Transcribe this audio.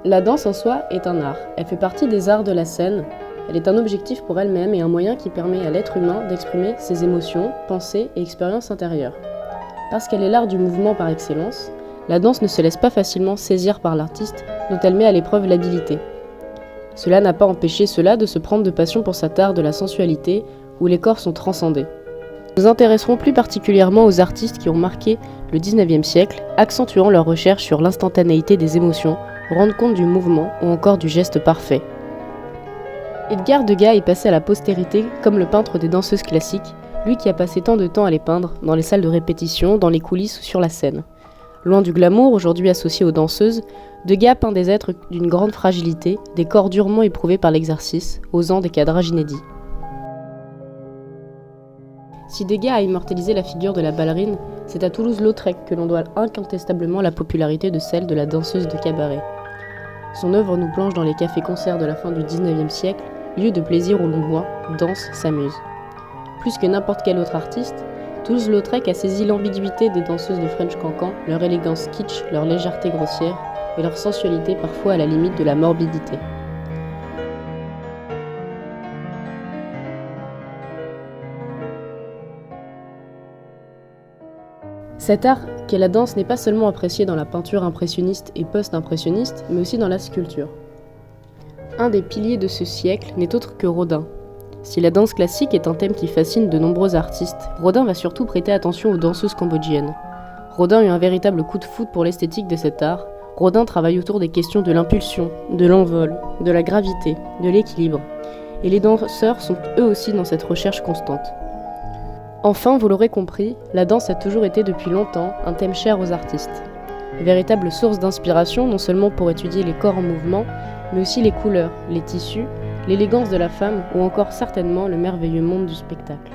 La danse en soi est un art. Elle fait partie des arts de la scène. Elle est un objectif pour elle-même et un moyen qui permet à l'être humain d'exprimer ses émotions, pensées et expériences intérieures. Parce qu'elle est l'art du mouvement par excellence, la danse ne se laisse pas facilement saisir par l'artiste dont elle met à l'épreuve l'habileté. Cela n'a pas empêché cela de se prendre de passion pour cet art de la sensualité où les corps sont transcendés. Nous nous intéresserons plus particulièrement aux artistes qui ont marqué le 19e siècle, accentuant leur recherche sur l'instantanéité des émotions, rendre compte du mouvement ou encore du geste parfait. Edgar Degas est passé à la postérité comme le peintre des danseuses classiques, lui qui a passé tant de temps à les peindre, dans les salles de répétition, dans les coulisses ou sur la scène. Loin du glamour, aujourd'hui associé aux danseuses, Degas peint des êtres d'une grande fragilité, des corps durement éprouvés par l'exercice, osant des cadrages inédits. Si Degas a immortalisé la figure de la ballerine, c'est à Toulouse-Lautrec que l'on doit incontestablement la popularité de celle de la danseuse de cabaret. Son œuvre nous plonge dans les cafés-concerts de la fin du 19e siècle, lieu de plaisir où l'on boit, danse, s'amuse. Plus que n'importe quel autre artiste, Toulouse-Lautrec a saisi l'ambiguïté des danseuses de French Cancan, leur élégance kitsch, leur légèreté grossière et leur sensualité parfois à la limite de la morbidité. Cet art qu'est la danse n'est pas seulement apprécié dans la peinture impressionniste et post-impressionniste, mais aussi dans la sculpture. Un des piliers de ce siècle n'est autre que Rodin. Si la danse classique est un thème qui fascine de nombreux artistes, Rodin va surtout prêter attention aux danseuses cambodgiennes. Rodin eut un véritable coup de foudre pour l'esthétique de cet art. Rodin travaille autour des questions de l'impulsion, de l'envol, de la gravité, de l'équilibre. Et les danseurs sont eux aussi dans cette recherche constante. Enfin, vous l'aurez compris, la danse a toujours été depuis longtemps un thème cher aux artistes. Véritable source d'inspiration non seulement pour étudier les corps en mouvement, mais aussi les couleurs, les tissus, l'élégance de la femme ou encore certainement le merveilleux monde du spectacle.